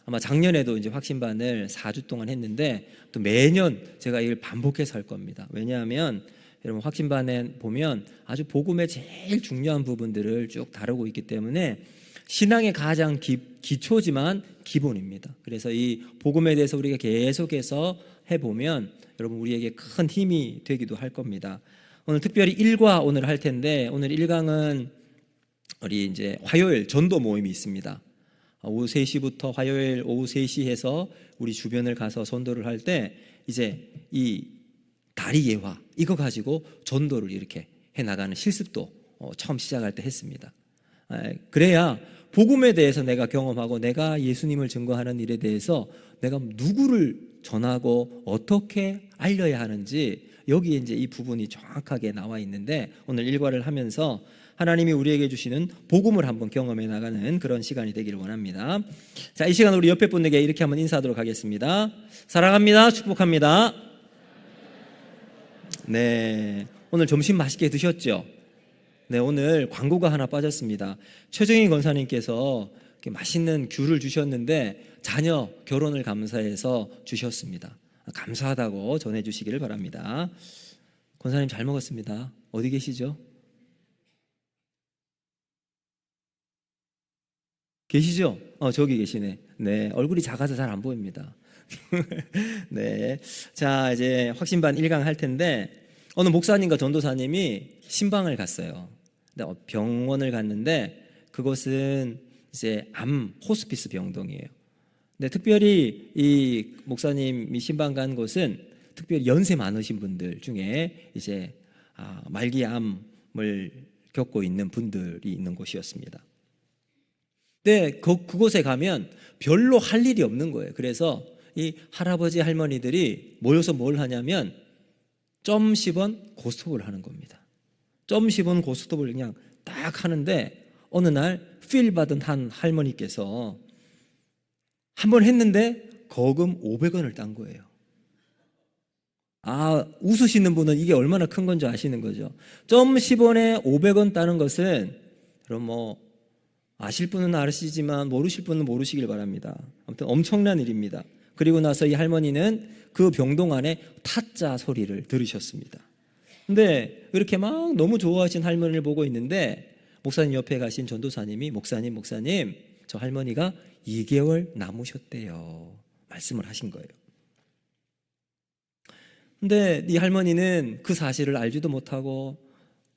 아마 작년에도 이제 확신반을 4주 동안 했는데 또 매년 제가 이걸 반복해서 할 겁니다. 왜냐하면 여러분 확신반에 보면 아주 복음의 제일 중요한 부분들을 쭉 다루고 있기 때문에 신앙의 가장 기초지만 기본입니다. 그래서 이 복음에 대해서 우리가 계속해서 해보면 여러분 우리에게 큰 힘이 되기도 할 겁니다. 오늘 특별히 1과 오늘 할 텐데 오늘 1강은 우리 이제 화요일 전도 모임이 있습니다. 오후 3시부터 화요일 오후 3시 해서 우리 주변을 가서 전도를 할 때 이제 이 다리 예화 이거 가지고 전도를 이렇게 해나가는 실습도 처음 시작할 때 했습니다. 그래야 복음에 대해서 내가 경험하고 내가 예수님을 증거하는 일에 대해서 내가 누구를 전하고 어떻게 알려야 하는지 여기에 이제 이 부분이 정확하게 나와 있는데 오늘 일과를 하면서 하나님이 우리에게 주시는 복음을 한번 경험해 나가는 그런 시간이 되기를 원합니다. 자, 이 시간 우리 옆에 분에게 이렇게 한번 인사하도록 하겠습니다. 사랑합니다. 축복합니다. 네, 오늘 점심 맛있게 드셨죠? 네, 오늘 광고가 하나 빠졌습니다. 최정희 권사님께서 이렇게 맛있는 귤을 주셨는데 자녀 결혼을 감사해서 주셨습니다. 감사하다고 전해주시기를 바랍니다. 권사님 잘 먹었습니다. 어디 계시죠? 계시죠? 저기 계시네. 네, 얼굴이 작아서 잘 안 보입니다. 네, 자 이제 확신반 1강 할 텐데 어느 목사님과 전도사님이 신방을 갔어요. 병원을 갔는데 그것은 이제 암 호스피스 병동이에요. 근데 특별히 이 목사님이 신방 간 곳은 특별히 연세 많으신 분들 중에 이제 말기암을 겪고 있는 분들이 있는 곳이었습니다. 근데 그곳에 가면 별로 할 일이 없는 거예요. 그래서 이 할아버지 할머니들이 모여서 뭘 하냐면 점 10원 고스톱을 하는 겁니다. 점 10원 고스톱을 그냥 딱 하는데 어느 날 필 받은 한 할머니께서 한 번 했는데 거금 500원을 딴 거예요. 웃으시는 분은 이게 얼마나 큰 건지 아시는 거죠. 점 10원에 500원 따는 것은 그럼 뭐 아실 분은 아시지만 모르실 분은 모르시길 바랍니다. 아무튼 엄청난 일입니다. 그리고 나서 이 할머니는 그 병동 안에 타짜 소리를 들으셨습니다. 근데 이렇게 막 너무 좋아하신 할머니를 보고 있는데 목사님 옆에 가신 전도사님이 목사님 저 할머니가 2개월 남으셨대요. 말씀을 하신 거예요. 근데 이 할머니는 그 사실을 알지도 못하고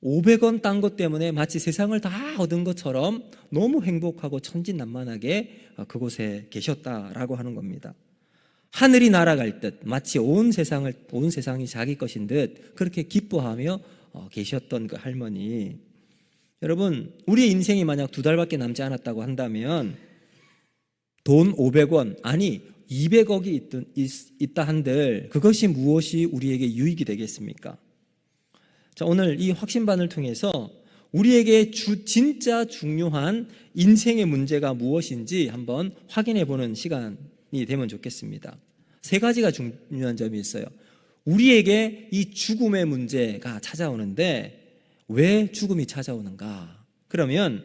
500원 딴 것 때문에 마치 세상을 다 얻은 것처럼 너무 행복하고 천진난만하게 그곳에 계셨다라고 하는 겁니다. 하늘이 날아갈 듯 마치 온 세상이 자기 것인 듯 그렇게 기뻐하며 계셨던 그 할머니. 여러분, 우리의 인생이 만약 2달밖에 남지 않았다고 한다면 돈 500원 아니 200억이 있다 한들 그것이 무엇이 우리에게 유익이 되겠습니까? 자, 오늘 이 확신반을 통해서 우리에게 진짜 중요한 인생의 문제가 무엇인지 한번 확인해 보는 시간이 되면 좋겠습니다. 3가지가 중요한 점이 있어요. 우리에게 이 죽음의 문제가 찾아오는데 왜 죽음이 찾아오는가? 그러면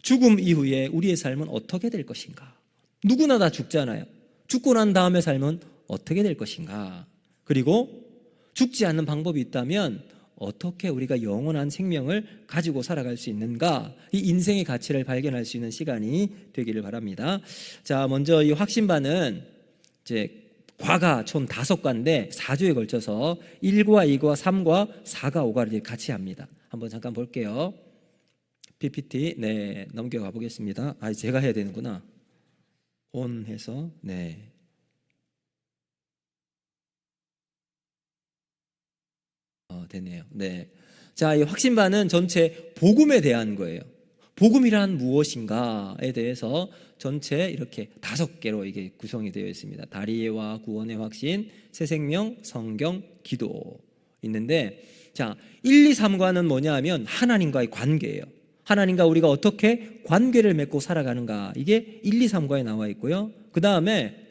죽음 이후에 우리의 삶은 어떻게 될 것인가? 누구나 다 죽잖아요. 죽고 난 다음에 삶은 어떻게 될 것인가? 그리고 죽지 않는 방법이 있다면 어떻게 우리가 영원한 생명을 가지고 살아갈 수 있는가? 이 인생의 가치를 발견할 수 있는 시간이 되기를 바랍니다. 자, 먼저 이 확신반은 이제 과가 총 5과인데 4주에 걸쳐서 1과 2과 3과 4과 5과를 같이 합니다. 한번 잠깐 볼게요. PPT 넘겨가 보겠습니다. 제가 해야 되는구나. 온 해서 되네요. 자, 이 확신반은 전체 복음에 대한 거예요. 복음이란 무엇인가에 대해서 전체 이렇게 5개로 이게 구성이 되어 있습니다. 다리와 구원의 확신, 새 생명, 성경, 기도 있는데, 자, 1, 2, 3과는 뭐냐 하면 하나님과의 관계예요. 하나님과 우리가 어떻게 관계를 맺고 살아가는가, 이게 1, 2, 3과에 나와 있고요. 그 다음에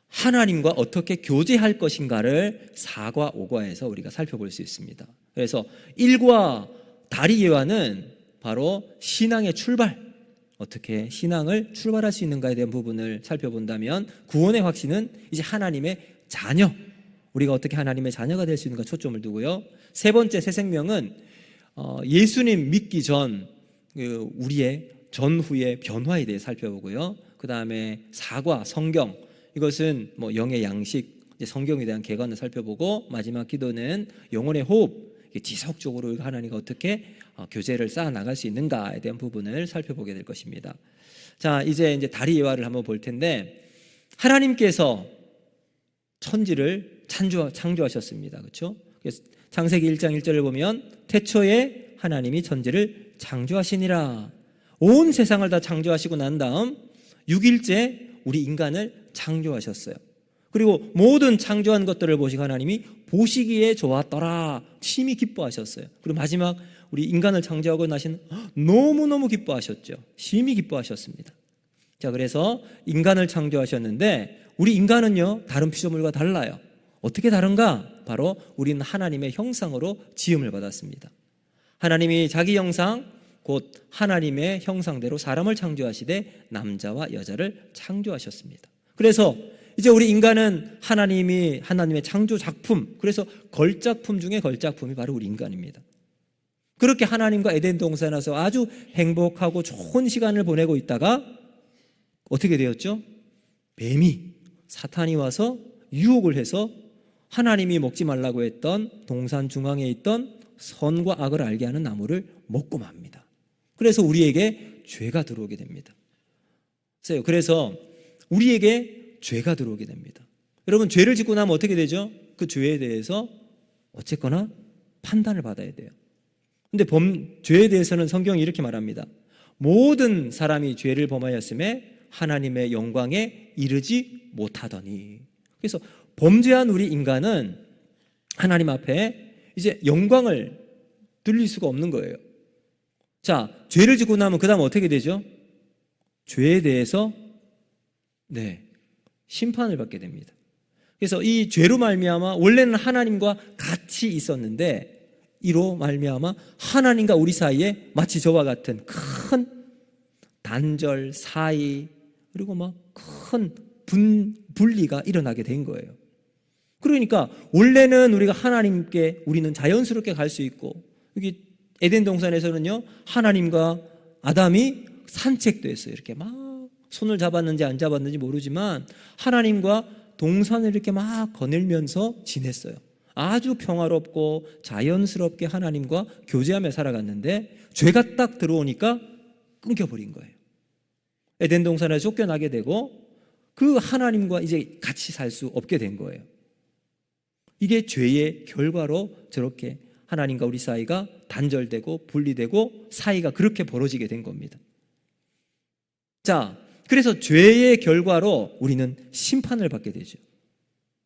하나님과 어떻게 교제할 것인가를 4과 5과에서 우리가 살펴볼 수 있습니다. 그래서 1과 다리 예화는 바로 신앙의 출발, 어떻게 신앙을 출발할 수 있는가에 대한 부분을 살펴본다면 구원의 확신은 이제 하나님의 자녀, 우리가 어떻게 하나님의 자녀가 될 수 있는가 초점을 두고요. 세 번째 새 생명은 예수님 믿기 전 우리의 전후의 변화에 대해 살펴보고요. 그 다음에 사과, 성경, 이것은 뭐 영의 양식, 성경에 대한 개관을 살펴보고, 마지막 기도는 영혼의 호흡, 지속적으로 하나님과 어떻게 교제를 쌓아 나갈 수 있는가에 대한 부분을 살펴보게 될 것입니다. 자, 이제 다리 예화를 한번 볼 텐데, 하나님께서 천지를 창조하셨습니다. 그렇죠? 창세기 1장 1절을 보면 태초에 하나님이 천지를 창조하시니라. 온 세상을 다 창조하시고 난 다음 6일째 우리 인간을 창조하셨어요. 그리고 모든 창조한 것들을 보시고 하나님이 보시기에 좋았더라, 심히 기뻐하셨어요. 그리고 마지막 우리 인간을 창조하고 나신 너무너무 기뻐하셨죠. 심히 기뻐하셨습니다. 자, 그래서 인간을 창조하셨는데 우리 인간은요, 다른 피조물과 달라요. 어떻게 다른가? 바로 우리는 하나님의 형상으로 지음을 받았습니다. 하나님이 자기 형상, 곧 하나님의 형상대로 사람을 창조하시되 남자와 여자를 창조하셨습니다. 그래서 이제 우리 인간은 하나님의 창조 작품, 그래서 걸작품 중에 걸작품이 바로 우리 인간입니다. 그렇게 하나님과 에덴 동산에서 아주 행복하고 좋은 시간을 보내고 있다가 어떻게 되었죠? 뱀이, 사탄이 와서 유혹을 해서 하나님이 먹지 말라고 했던 동산 중앙에 있던 선과 악을 알게 하는 나무를 먹고 맙니다. 그래서 우리에게 죄가 들어오게 됩니다. 그래서 우리에게 죄가 들어오게 됩니다. 여러분, 죄를 짓고 나면 어떻게 되죠? 그 죄에 대해서 어쨌거나 판단을 받아야 돼요. 근데 죄에 대해서는 성경이 이렇게 말합니다. 모든 사람이 죄를 범하였음에 하나님의 영광에 이르지 못하더니. 그래서 범죄한 우리 인간은 하나님 앞에 이제 영광을 들릴 수가 없는 거예요. 자, 죄를 짓고 나면 그 다음 어떻게 되죠? 죄에 대해서 심판을 받게 됩니다. 그래서 이 죄로 말미암아 원래는 하나님과 같이 있었는데 이로 말미암아 하나님과 우리 사이에 마치 저와 같은 큰 단절, 사이, 그리고 막 큰 분리가 일어나게 된 거예요. 그러니까 원래는 우리가 하나님께 우리는 자연스럽게 갈 수 있고, 여기 에덴 동산에서는요, 하나님과 아담이 산책도 했어요. 이렇게 막 손을 잡았는지 안 잡았는지 모르지만 하나님과 동산을 이렇게 막 거닐면서 지냈어요. 아주 평화롭고 자연스럽게 하나님과 교제하며 살아갔는데 죄가 딱 들어오니까 끊겨버린 거예요. 에덴 동산에 쫓겨나게 되고 그 하나님과 이제 같이 살 수 없게 된 거예요. 이게 죄의 결과로 저렇게 하나님과 우리 사이가 단절되고 분리되고 사이가 그렇게 벌어지게 된 겁니다. 자, 그래서 죄의 결과로 우리는 심판을 받게 되죠.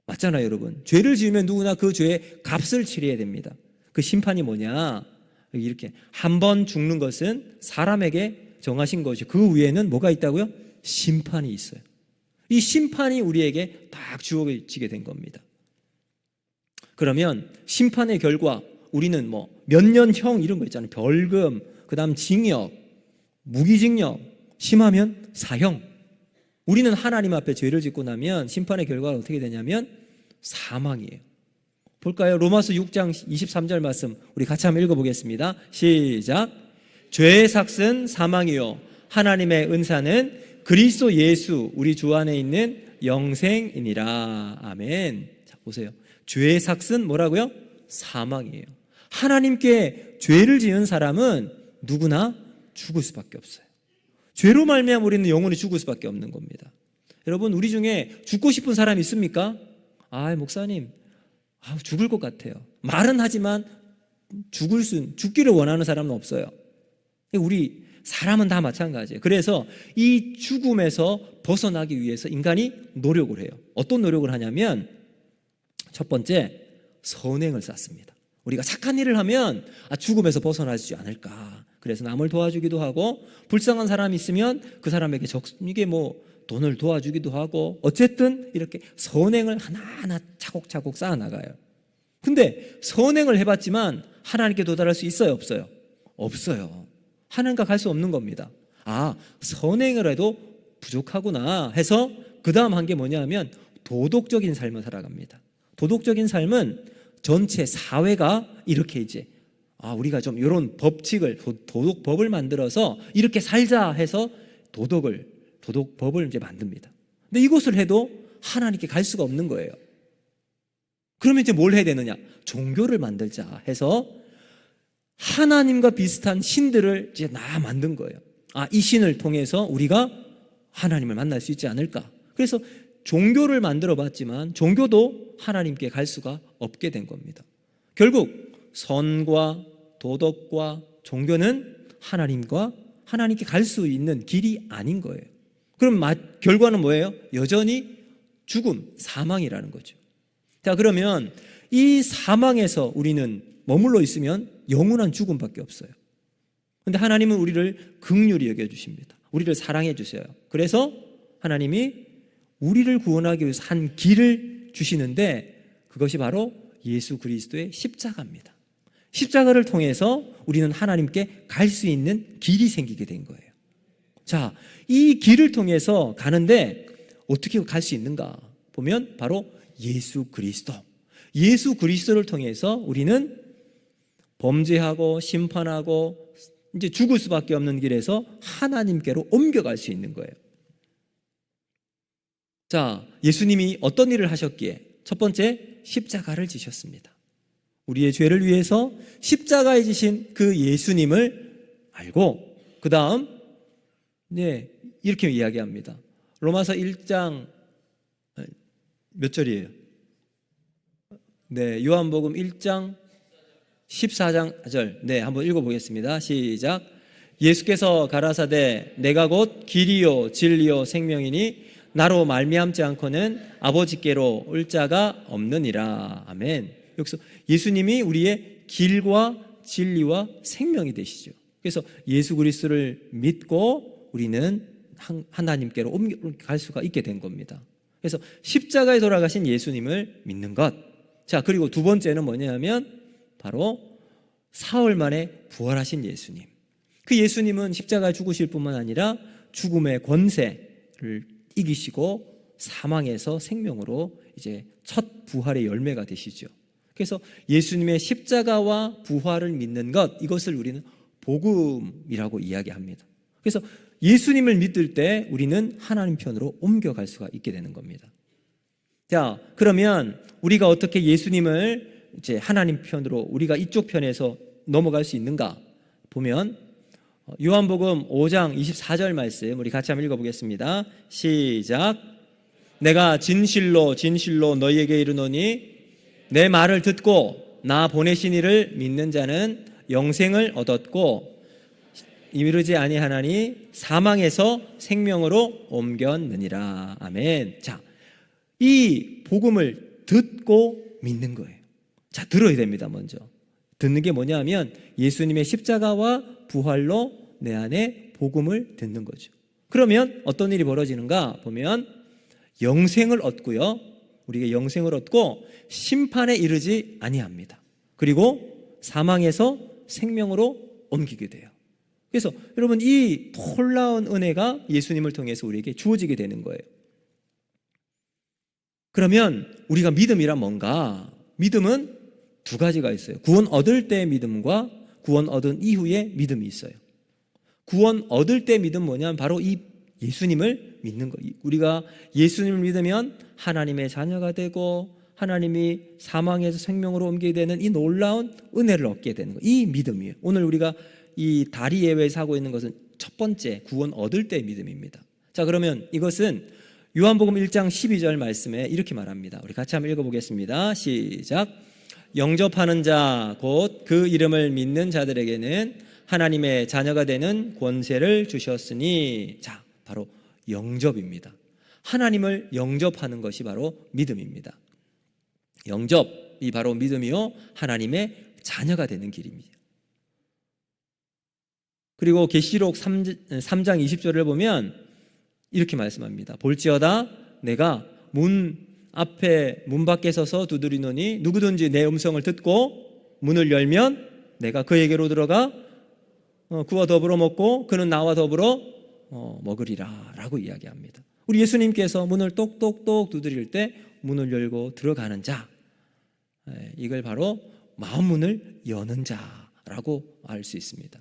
맞잖아요, 여러분. 죄를 지으면 누구나 그 죄의 값을 치러야 됩니다. 그 심판이 뭐냐? 이렇게 한 번 죽는 것은 사람에게 정하신 것이죠. 그 위에는 뭐가 있다고요? 심판이 있어요. 이 심판이 우리에게 딱 주어지게 된 겁니다. 그러면 심판의 결과 우리는 뭐 몇 년형 이런 거 있잖아요. 벌금, 그 다음 징역, 무기징역, 심하면 사형. 우리는 하나님 앞에 죄를 짓고 나면 심판의 결과가 어떻게 되냐면 사망이에요. 볼까요? 로마서 6장 23절 말씀 우리 같이 한번 읽어보겠습니다. 시작. 죄의 삭은 사망이요 하나님의 은사는 그리스도 예수 우리 주 안에 있는 영생이니라. 아멘. 자, 보세요. 죄의 삭은 뭐라고요? 사망이에요. 하나님께 죄를 지은 사람은 누구나 죽을 수밖에 없어요. 죄로 말미암아 우리는 영원히 죽을 수밖에 없는 겁니다. 여러분, 우리 중에 죽고 싶은 사람이 있습니까? 목사님, 죽을 것 같아요. 말은 하지만 죽기를 원하는 사람은 없어요. 우리 사람은 다 마찬가지예요. 그래서 이 죽음에서 벗어나기 위해서 인간이 노력을 해요. 어떤 노력을 하냐면 첫 번째, 선행을 쌓습니다. 우리가 착한 일을 하면 죽음에서 벗어나지 않을까. 그래서 남을 도와주기도 하고, 불쌍한 사람이 있으면 그 사람에게 이게 뭐 돈을 도와주기도 하고, 어쨌든 이렇게 선행을 하나하나 차곡차곡 쌓아나가요. 근데 선행을 해봤지만 하나님께 도달할 수 있어요, 없어요? 없어요. 하나님과 갈 수 없는 겁니다. 선행을 해도 부족하구나 해서 그 다음 한 게 뭐냐면 도덕적인 삶을 살아갑니다. 도덕적인 삶은 전체 사회가 이렇게 이제 우리가 좀 이런 법칙을, 도덕법을 만들어서 이렇게 살자 해서 도덕법을 이제 만듭니다. 근데 이것을 해도 하나님께 갈 수가 없는 거예요. 그러면 이제 뭘 해야 되느냐? 종교를 만들자 해서 하나님과 비슷한 신들을 이제 만든 거예요. 이 신을 통해서 우리가 하나님을 만날 수 있지 않을까? 그래서 종교를 만들어 봤지만 종교도 하나님께 갈 수가 없게 된 겁니다. 결국 선과 도덕과 종교는 하나님께 갈 수 있는 길이 아닌 거예요. 그럼 결과는 뭐예요? 여전히 죽음, 사망이라는 거죠. 자, 그러면 이 사망에서 우리는 머물러 있으면 영원한 죽음밖에 없어요. 그런데 하나님은 우리를 긍휼히 여겨주십니다. 우리를 사랑해 주셔요. 그래서 하나님이 우리를 구원하기 위해서 한 길을 주시는데 그것이 바로 예수 그리스도의 십자가입니다. 십자가를 통해서 우리는 하나님께 갈 수 있는 길이 생기게 된 거예요. 자, 이 길을 통해서 가는데 어떻게 갈 수 있는가 보면 바로 예수 그리스도를 통해서 우리는 범죄하고 심판하고 이제 죽을 수밖에 없는 길에서 하나님께로 옮겨갈 수 있는 거예요. 자, 예수님이 어떤 일을 하셨기에? 첫 번째, 십자가를 지셨습니다. 우리의 죄를 위해서 십자가에 지신 그 예수님을 알고 그 다음 이렇게 이야기합니다. 로마서 1장 몇 절이에요? 요한복음 1장 14절 한번 읽어보겠습니다. 시작. 예수께서 가라사대 내가 곧 길이요 진리요 생명이니 나로 말미암지 않고는 아버지께로 올 자가 없느니라. 아멘. 여기서 예수님이 우리의 길과 진리와 생명이 되시죠. 그래서 예수 그리스도를 믿고 우리는 하나님께로 옮겨갈 수가 있게 된 겁니다. 그래서 십자가에 돌아가신 예수님을 믿는 것. 자, 그리고 두 번째는 뭐냐면 바로 사흘 만에 부활하신 예수님. 그 예수님은 십자가에 죽으실 뿐만 아니라 죽음의 권세를 이기시고 사망에서 생명으로 이제 첫 부활의 열매가 되시죠. 그래서 예수님의 십자가와 부활을 믿는 것, 이것을 우리는 복음이라고 이야기합니다. 그래서 예수님을 믿을 때 우리는 하나님 편으로 옮겨갈 수가 있게 되는 겁니다. 자, 그러면 우리가 어떻게 예수님을 이제 하나님 편으로 우리가 이쪽 편에서 넘어갈 수 있는가 보면 요한복음 5장 24절 말씀 우리 같이 한번 읽어보겠습니다. 시작. 내가 진실로 너희에게 이르노니 내 말을 듣고 나 보내신 이를 믿는 자는 영생을 얻었고 이르지 아니하나니 사망에서 생명으로 옮겼느니라. 아멘. 자, 이 복음을 듣고 믿는 거예요. 자, 들어야 됩니다. 먼저 듣는 게 뭐냐면 예수님의 십자가와 부활로 내 안에 복음을 듣는 거죠. 그러면 어떤 일이 벌어지는가 보면 영생을 얻고요. 우리가 영생을 얻고 심판에 이르지 아니합니다. 그리고 사망에서 생명으로 옮기게 돼요. 그래서 여러분 이 놀라운 은혜가 예수님을 통해서 우리에게 주어지게 되는 거예요. 그러면 우리가 믿음이란 뭔가? 믿음은 두 가지가 있어요. 구원 얻을 때의 믿음과 구원 얻은 이후의 믿음이 있어요. 구원 얻을 때 믿음 뭐냐면 바로 이 예수님을 믿는 거예요. 우리가 예수님을 믿으면 하나님의 자녀가 되고 하나님이 사망에서 생명으로 옮기게 되는 이 놀라운 은혜를 얻게 되는 거예요. 이 믿음이에요. 오늘 우리가 이 다리 예배에서 하고 있는 것은 첫 번째 구원 얻을 때의 믿음입니다. 자, 그러면 이것은 요한복음 1장 12절 말씀에 이렇게 말합니다. 우리 같이 한번 읽어보겠습니다. 시작. 영접하는 자 곧 그 이름을 믿는 자들에게는 하나님의 자녀가 되는 권세를 주셨으니. 자, 바로 영접입니다. 하나님을 영접하는 것이 바로 믿음입니다. 영접이 바로 믿음이요 하나님의 자녀가 되는 길입니다. 그리고 계시록 3장 20절을 보면 이렇게 말씀합니다. 볼지어다 내가 문 밖에 서서 두드리노니 누구든지 내 음성을 듣고 문을 열면 내가 그에게로 들어가 그와 더불어 먹고 그는 나와 더불어 먹으리라 라고 이야기합니다. 우리 예수님께서 문을 똑똑똑 두드릴 때 문을 열고 들어가는 자, 이걸 바로 마음문을 여는 자라고 알 수 있습니다.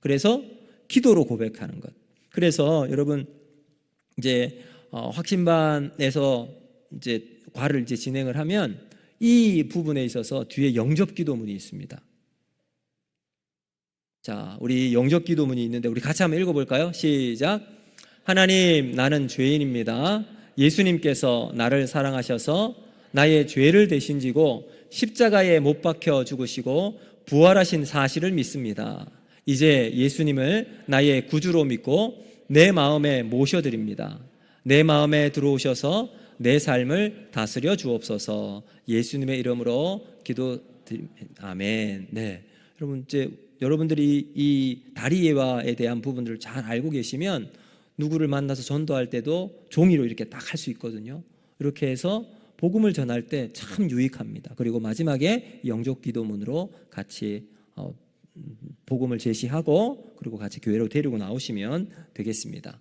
그래서 기도로 고백하는 것. 그래서 여러분 이제 확신반에서 이제 과를 이제 진행을 하면 이 부분에 있어서 뒤에 영접 기도문이 있습니다. 자, 우리 영접 기도문이 있는데 우리 같이 한번 읽어볼까요? 시작. 하나님, 나는 죄인입니다. 예수님께서 나를 사랑하셔서 나의 죄를 대신 지고 십자가에 못 박혀 죽으시고 부활하신 사실을 믿습니다. 이제 예수님을 나의 구주로 믿고 내 마음에 모셔드립니다. 내 마음에 들어오셔서 내 삶을 다스려 주옵소서. 예수님의 이름으로 기도드립니다. 아멘. 네, 여러분 이제 여러분들이 이 다리예화에 대한 부분들을 잘 알고 계시면 누구를 만나서 전도할 때도 종이로 이렇게 딱 할 수 있거든요. 이렇게 해서 복음을 전할 때 참 유익합니다. 그리고 마지막에 영접 기도문으로 같이 복음을 제시하고 그리고 같이 교회로 데리고 나오시면 되겠습니다.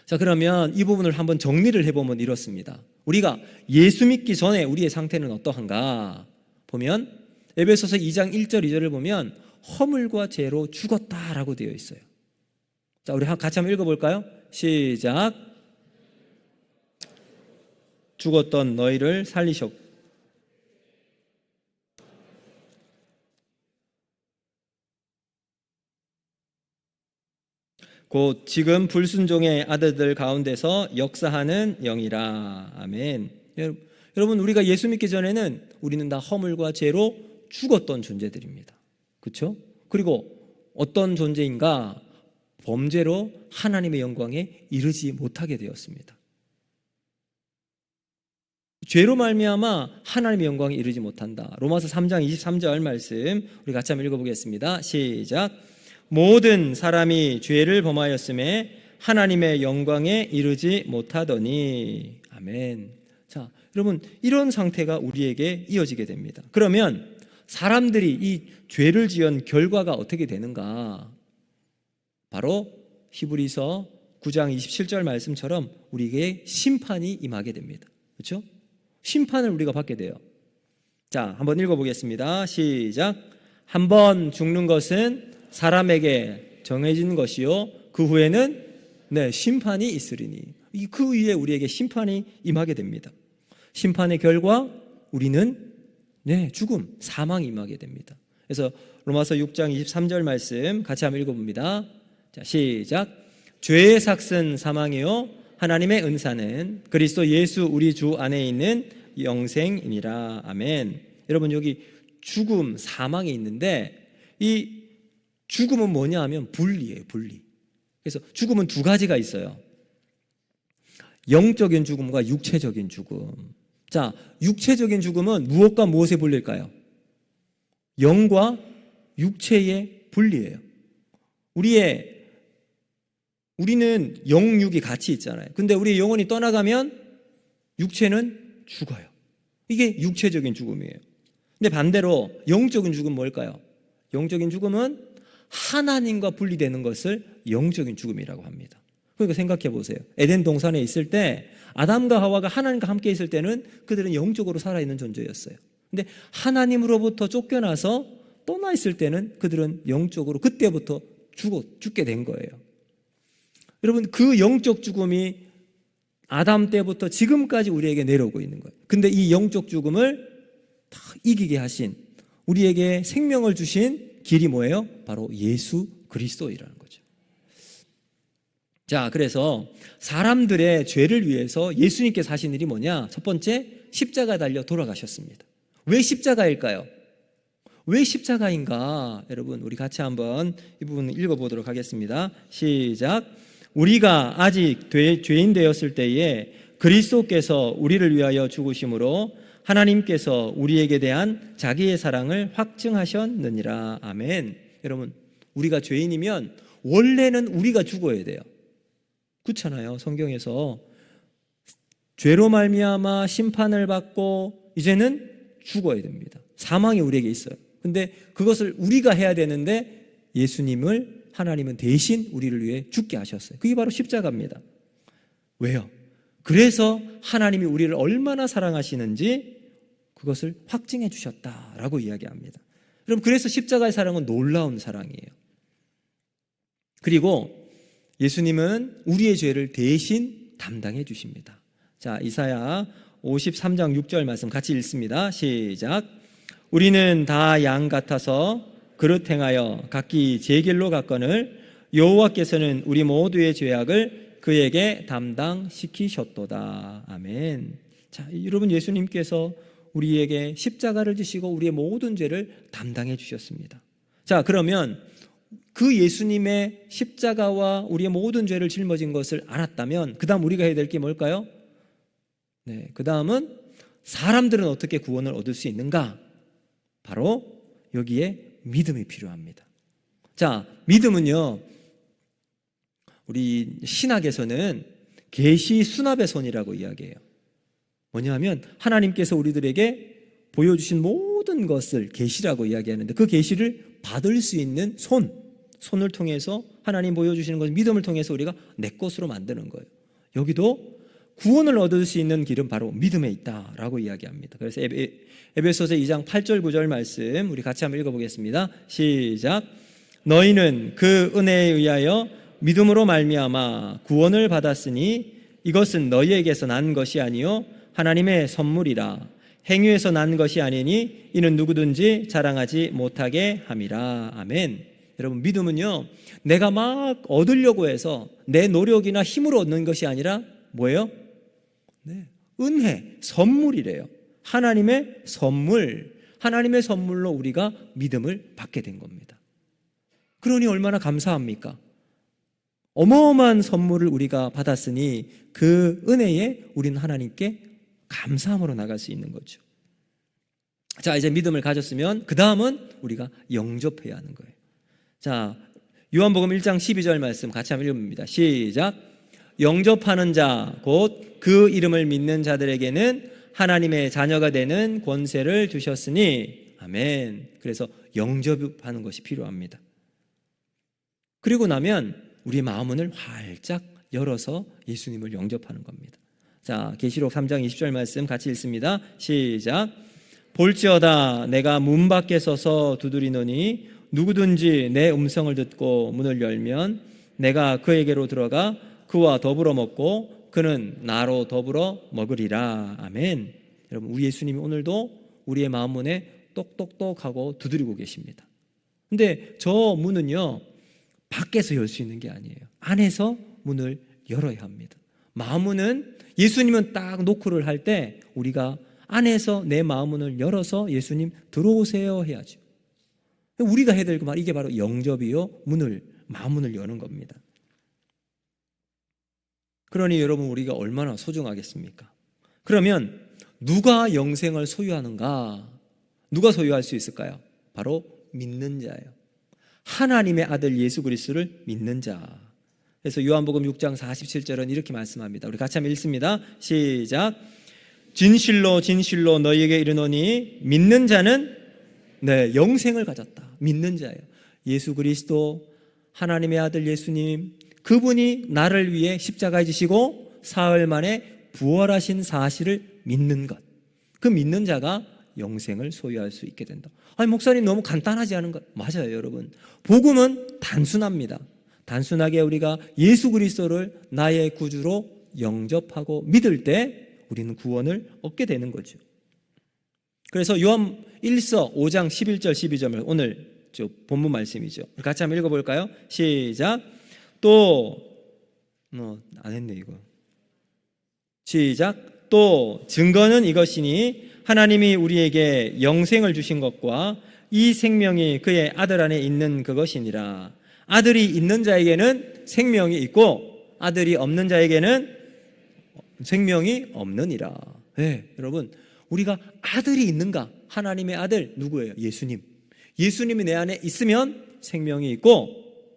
자, 그러면 이 부분을 한번 정리를 해보면 이렇습니다. 우리가 예수 믿기 전에 우리의 상태는 어떠한가 보면 에베소서 2장 1절 2절을 보면 허물과 죄로 죽었다라고 되어 있어요. 자, 우리 같이 한번 읽어볼까요? 시작. 죽었던 너희를 살리셨고 곧 지금 불순종의 아들들 가운데서 역사하는 영이라. 아멘. 여러분 우리가 예수 믿기 전에는 우리는 다 허물과 죄로 죽었던 존재들입니다. 그렇죠? 그리고 어떤 존재인가? 범죄로 하나님의 영광에 이르지 못하게 되었습니다. 죄로 말미암아 하나님의 영광에 이르지 못한다. 로마서 3장 23절 말씀 우리 같이 한번 읽어보겠습니다. 시작. 모든 사람이 죄를 범하였음에 하나님의 영광에 이르지 못하더니. 아멘. 자, 여러분 이런 상태가 우리에게 이어지게 됩니다. 그러면 사람들이 이 죄를 지은 결과가 어떻게 되는가? 바로 히브리서 9장 27절 말씀처럼 우리에게 심판이 임하게 됩니다. 그렇죠? 심판을 우리가 받게 돼요. 자, 한번 읽어보겠습니다. 시작. 한번 죽는 것은 사람에게 정해진 것이요 그 후에는 심판이 있으리니. 그 위에 우리에게 심판이 임하게 됩니다. 심판의 결과 우리는 죽음, 사망이 임하게 됩니다. 그래서 로마서 6장 23절 말씀 같이 한번 읽어봅니다. 자, 시작. 죄의 삭은 사망이요 하나님의 은사는 그리스도 예수 우리 주 안에 있는 영생이니라. 아멘. 여러분 여기 죽음, 사망이 있는데 이 죽음은 뭐냐 하면 분리예요. 분리. 그래서 죽음은 두 가지가 있어요. 영적인 죽음과 육체적인 죽음. 자, 육체적인 죽음은 무엇과 무엇의 분리일까요? 영과 육체의 분리예요. 우리는 영육이 같이 있잖아요. 근데 우리의 영혼이 떠나가면 육체는 죽어요. 이게 육체적인 죽음이에요. 근데 반대로 영적인 죽음은 뭘까요? 영적인 죽음은 하나님과 분리되는 것을 영적인 죽음이라고 합니다. 그러니까 생각해 보세요. 에덴 동산에 있을 때 아담과 하와가 하나님과 함께 있을 때는 그들은 영적으로 살아있는 존재였어요. 근데 하나님으로부터 쫓겨나서 떠나 있을 때는 그들은 영적으로 그때부터 죽게 된 거예요. 여러분 그 영적 죽음이 아담 때부터 지금까지 우리에게 내려오고 있는 거예요. 근데 이 영적 죽음을 다 이기게 하신 우리에게 생명을 주신 길이 뭐예요? 바로 예수 그리스도이라는 거죠. 자, 그래서 사람들의 죄를 위해서 예수님께서 하신 일이 뭐냐? 첫 번째, 십자가에 달려 돌아가셨습니다. 왜 십자가일까요? 왜 십자가인가? 여러분 우리 같이 한번 이 부분 읽어보도록 하겠습니다. 시작. 우리가 아직 죄인 되었을 때에 그리스도께서 우리를 위하여 죽으심으로 하나님께서 우리에게 대한 자기의 사랑을 확증하셨느니라. 아멘. 여러분 우리가 죄인이면 원래는 우리가 죽어야 돼요. 그렇잖아요. 성경에서 죄로 말미암아 심판을 받고 이제는 죽어야 됩니다. 사망이 우리에게 있어요. 근데 그것을 우리가 해야 되는데 예수님을 하나님은 대신 우리를 위해 죽게 하셨어요. 그게 바로 십자가입니다. 왜요? 그래서 하나님이 우리를 얼마나 사랑하시는지 그것을 확증해 주셨다라고 이야기합니다. 그럼 그래서 십자가의 사랑은 놀라운 사랑이에요. 그리고 예수님은 우리의 죄를 대신 담당해 주십니다. 자, 이사야 53장 6절 말씀 같이 읽습니다. 시작. 우리는 다 양 같아서 그릇 행하여 각기 제 길로 갔거늘 여호와께서는 우리 모두의 죄악을 그에게 담당시키셨도다. 아멘. 자, 여러분, 예수님께서 우리에게 십자가를 지시고 우리의 모든 죄를 담당해 주셨습니다. 자, 그러면 그 예수님의 십자가와 우리의 모든 죄를 짊어진 것을 알았다면 그 다음 우리가 해야 될 게 뭘까요? 네, 그 다음은 사람들은 어떻게 구원을 얻을 수 있는가? 바로 여기에 믿음이 필요합니다. 자, 믿음은요, 우리 신학에서는 계시 수납의 손이라고 이야기해요. 뭐냐면 하나님께서 우리들에게 보여주신 모든 것을 계시라고 이야기하는데 그 계시를 받을 수 있는 손을 통해서 하나님 보여주시는 것을 믿음을 통해서 우리가 내 것으로 만드는 거예요. 여기도 구원을 얻을 수 있는 길은 바로 믿음에 있다라고 이야기합니다. 그래서 에베소서 2장 8절 9절 말씀 우리 같이 한번 읽어보겠습니다. 시작. 너희는 그 은혜에 의하여 믿음으로 말미암아 구원을 받았으니 이것은 너희에게서 난 것이 아니요 하나님의 선물이라. 행위에서 난 것이 아니니 이는 누구든지 자랑하지 못하게 함이라. 아멘. 여러분, 믿음은요, 내가 막 얻으려고 해서 내 노력이나 힘으로 얻는 것이 아니라 뭐예요? 네, 은혜, 선물이래요. 하나님의 선물로 우리가 믿음을 받게 된 겁니다. 그러니 얼마나 감사합니까? 어마어마한 선물을 우리가 받았으니 그 은혜에 우리는 하나님께 감사함으로 나갈 수 있는 거죠. 자, 이제 믿음을 가졌으면 그 다음은 우리가 영접해야 하는 거예요. 자, 요한복음 1장 12절 말씀 같이 한번 읽어봅니다. 시작. 영접하는 자, 곧 그 이름을 믿는 자들에게는 하나님의 자녀가 되는 권세를 주셨으니 아멘. 그래서 영접하는 것이 필요합니다. 그리고 나면 우리의 마음문을 활짝 열어서 예수님을 영접하는 겁니다. 자, 계시록 3장 20절 말씀 같이 읽습니다. 시작. 볼지어다 내가 문 밖에 서서 두드리노니 누구든지 내 음성을 듣고 문을 열면 내가 그에게로 들어가 그와 더불어 먹고 그는 나로 더불어 먹으리라. 아멘. 여러분, 우리 예수님이 오늘도 우리의 마음문에 똑똑똑하고 두드리고 계십니다. 근데 저 문은요, 밖에서 열 수 있는 게 아니에요. 안에서 문을 열어야 합니다. 마음문은 예수님은 딱 노크를 할 때 우리가 안에서 내 마음문을 열어서 예수님 들어오세요 해야죠. 우리가 해야 될 말, 이게 바로 영접이요, 마음문을 여는 겁니다. 그러니 여러분, 우리가 얼마나 소중하겠습니까? 그러면 누가 영생을 소유하는가? 누가 소유할 수 있을까요? 바로 믿는 자예요. 하나님의 아들 예수 그리스도를 믿는 자. 그래서 요한복음 6장 47절은 이렇게 말씀합니다. 우리 같이 한번 읽습니다. 시작. 진실로 진실로 너희에게 이르노니 믿는 자는 영생을 가졌다. 믿는 자예요. 예수 그리스도, 하나님의 아들 예수님, 그분이 나를 위해 십자가에 지시고 사흘 만에 부활하신 사실을 믿는 것. 그 믿는 자가 영생을 소유할 수 있게 된다. 아니, 목사님 너무 간단하지 않은 것? 맞아요, 여러분. 복음은 단순합니다. 단순하게 우리가 예수 그리스도를 나의 구주로 영접하고 믿을 때 우리는 구원을 얻게 되는 거죠. 그래서 요한 1서 5장 11절 12절을 오늘 본문 말씀이죠. 같이 한번 읽어볼까요? 시작. 또 안 했네 이거. 시작. 또 증거는 이것이니 하나님이 우리에게 영생을 주신 것과 이 생명이 그의 아들 안에 있는 그것이니라. 아들이 있는 자에게는 생명이 있고 아들이 없는 자에게는 생명이 없느니라. 네, 여러분, 우리가 아들이 있는가? 하나님의 아들 누구예요? 예수님. 예수님이 내 안에 있으면 생명이 있고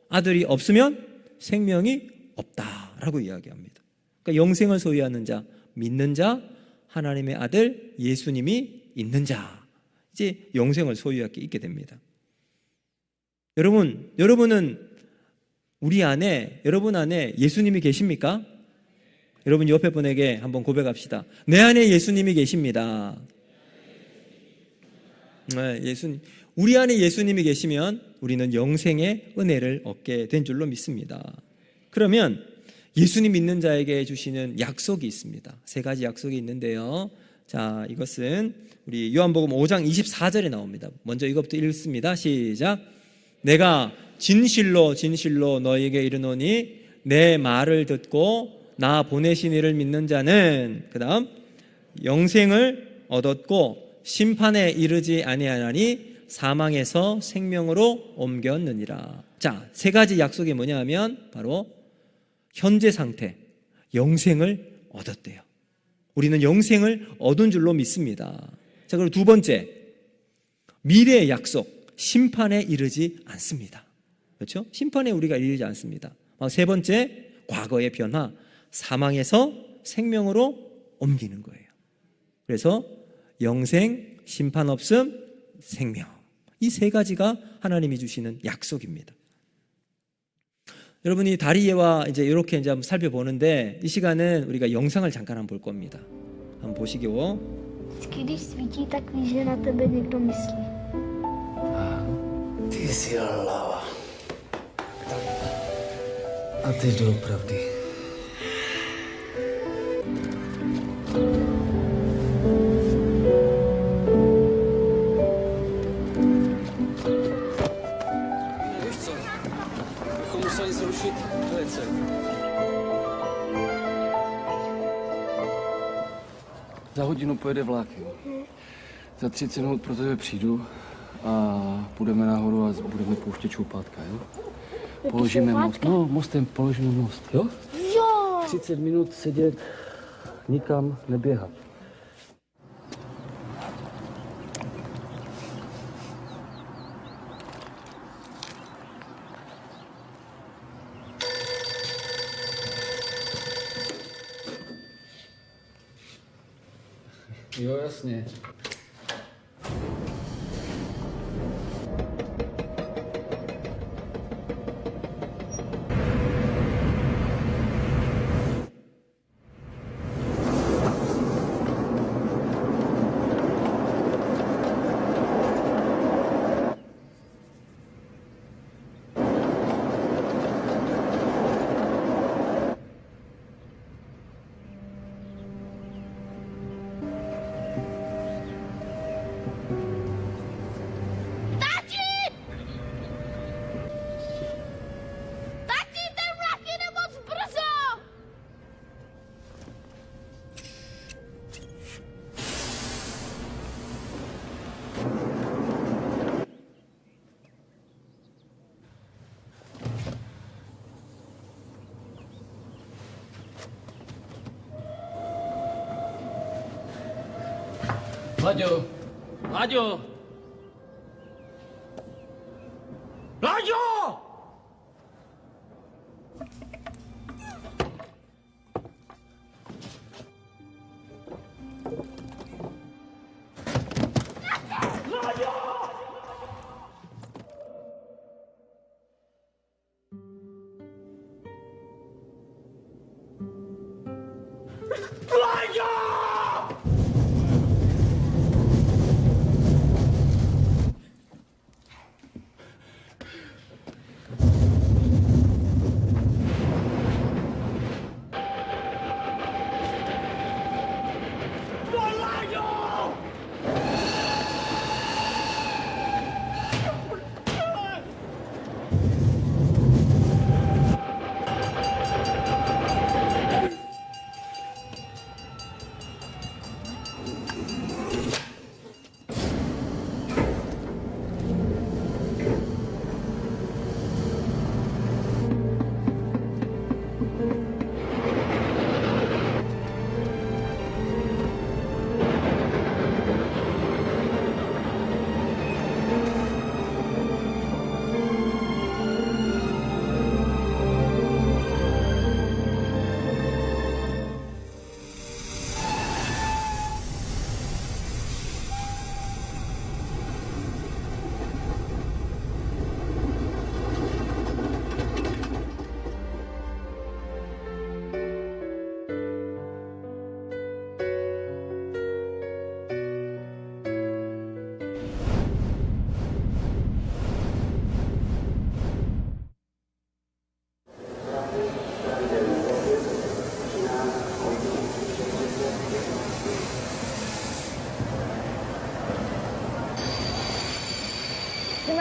아들이 없으면 생명이 없다라고 이야기합니다. 그러니까 영생을 소유하는 자, 믿는 자, 하나님의 아들 예수님이 있는 자, 이제 영생을 소유하게 있게 됩니다. 여러분은 우리 안에, 여러분 안에 예수님이 계십니까? 여러분 옆에 분에게 한번 고백합시다. 내 안에 예수님이 계십니다. 네, 우리 안에 예수님이 계시면 우리는 영생의 은혜를 얻게 된 줄로 믿습니다. 그러면 예수님 믿는 자에게 주시는 약속이 있습니다. 세 가지 약속이 있는데요. 자, 이것은 우리 요한복음 5장 24절에 나옵니다. 먼저 이것부터 읽습니다. 시작. 내가 진실로 진실로 너희에게 이르노니 내 말을 듣고 나 보내신 이를 믿는 자는, 그 다음, 영생을 얻었고 심판에 이르지 아니하나니 사망에서 생명으로 옮겼느니라. 자, 세 가지 약속이 뭐냐 하면 바로 현재 상태, 영생을 얻었대요. 우리는 영생을 얻은 줄로 믿습니다. 자, 그리고 두 번째, 미래의 약속, 심판에 이르지 않습니다. 그렇죠? 심판에 우리가 이르지 않습니다. 세 번째, 과거의 변화, 사망에서 생명으로 옮기는 거예요. 그래서 영생, 심판 없음, 생명, 이 세 가지가 하나님이 주시는 약속입니다. 여러분이 다리예와 이제 이렇게 이제 한번 살펴보는데, 이 시간은 우리가 영상을 잠깐 한번 볼 겁니다. 한번 보시기요. Když svítí, tak víš, že na tebe někdo myslí. Ty jsi hlava. A ty doopravdy. Víš co? Bychom museli zrušit velice. Za hodinu pojede vlak, jo. Za 30 minut pro tebe přijdu a půjdeme nahoru a budeme pouštět čoupátka, jo? Položíme most. No, mostem položíme most, jo? Jo! 30 minut sedět, nikam neběhat. Jo, jasně. Tati, ten vlak jede moc brzo! Láďo! Láďo! Láďo!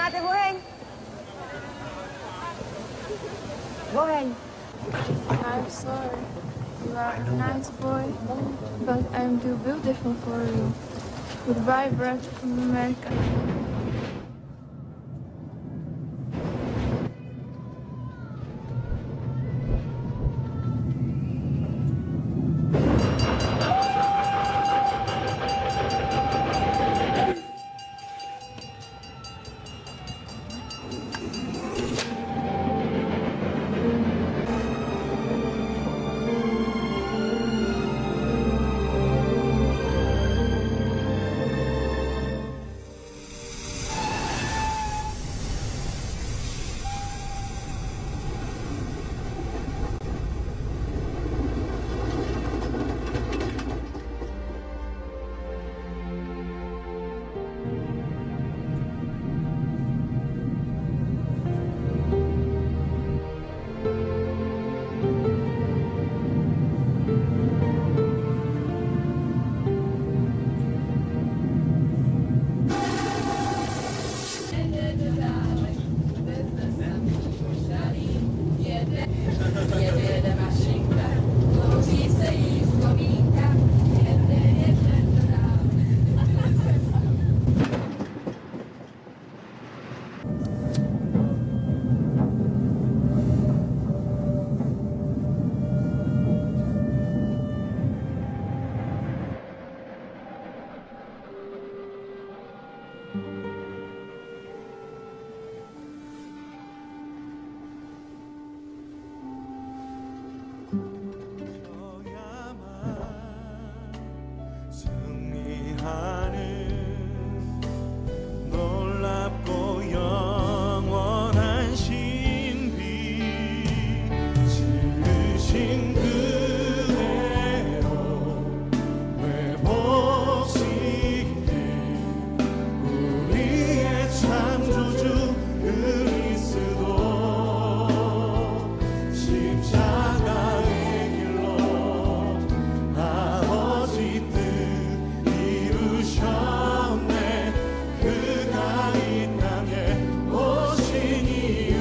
ra tay vô hình. Vô hình. I'm sorry. You are a nice boy, but I'm too beautiful for you. Goodbye, brother from America. 놀랍고 영원한 신비 지으신 그대로 회복시킨 우리의 창조주 그리스도 십자가의 길로 아버지 뜻 이루셨네. 그가 이 땅에 오신 이유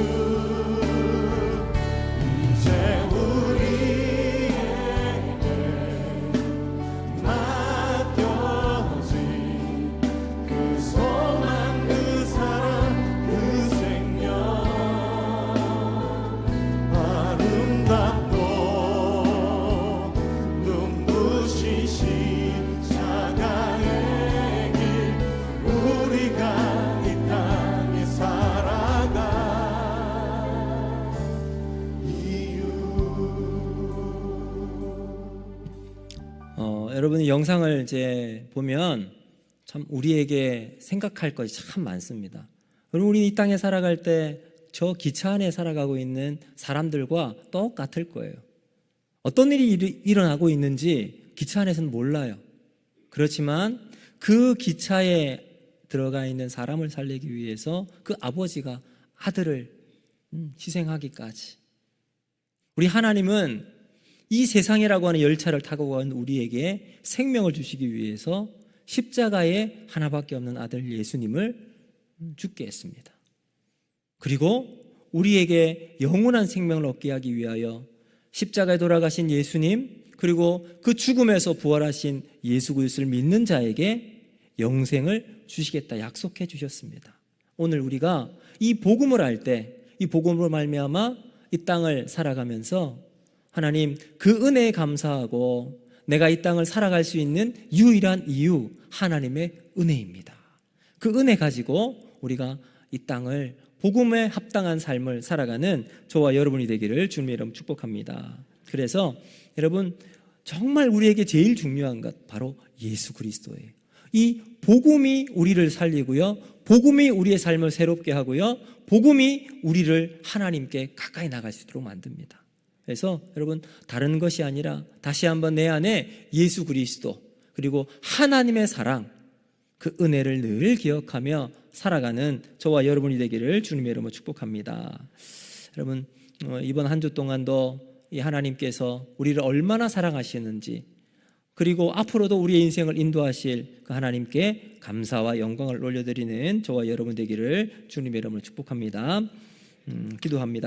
이제 우리에게 맡겨진 그 소망 그 사랑 그 생명 아름답고 눈부신 십자가의 길 우리가 이 땅에 살아가 이유. 여러분 이 영상을 이제 보면 참 우리에게 생각할 것이 참 많습니다. 여러분 우리 이 땅에 살아갈 때 저 기차 안에 살아가고 있는 사람들과 똑같을 거예요. 어떤 일이 일어나고 있는지 기차 안에서는 몰라요. 그렇지만 그 기차에 들어가 있는 사람을 살리기 위해서 그 아버지가 아들을 희생하기까지. 우리 하나님은 이 세상이라고 하는 열차를 타고 간 우리에게 생명을 주시기 위해서 십자가에 하나밖에 없는 아들 예수님을 죽게 했습니다. 그리고 우리에게 영원한 생명을 얻게 하기 위하여 십자가에 돌아가신 예수님, 그리고 그 죽음에서 부활하신 예수 그리스도를 믿는 자에게 영생을 주시겠다 약속해 주셨습니다. 오늘 우리가 이 복음을 알 때, 이 복음으로 말미암아 이 땅을 살아가면서 하나님 그 은혜에 감사하고 내가 이 땅을 살아갈 수 있는 유일한 이유 하나님의 은혜입니다. 그 은혜 가지고 우리가 이 땅을 복음에 합당한 삶을 살아가는 저와 여러분이 되기를 주님의 이름 축복합니다. 그래서 여러분 정말 우리에게 제일 중요한 것 바로 예수 그리스도예요. 이 복음이 우리를 살리고요, 복음이 우리의 삶을 새롭게 하고요, 복음이 우리를 하나님께 가까이 나갈 수 있도록 만듭니다. 그래서 여러분 다른 것이 아니라 다시 한번 내 안에 예수 그리스도 그리고 하나님의 사랑, 그 은혜를 늘 기억하며 살아가는 저와 여러분이 되기를 주님의 이름으로 축복합니다. 여러분 이번 한 주 동안도 이 하나님께서 우리를 얼마나 사랑하시는지 그리고 앞으로도 우리의 인생을 인도하실 그 하나님께 감사와 영광을 올려드리는 저와 여러분 되기를 주님의 이름으로 축복합니다. 기도합니다.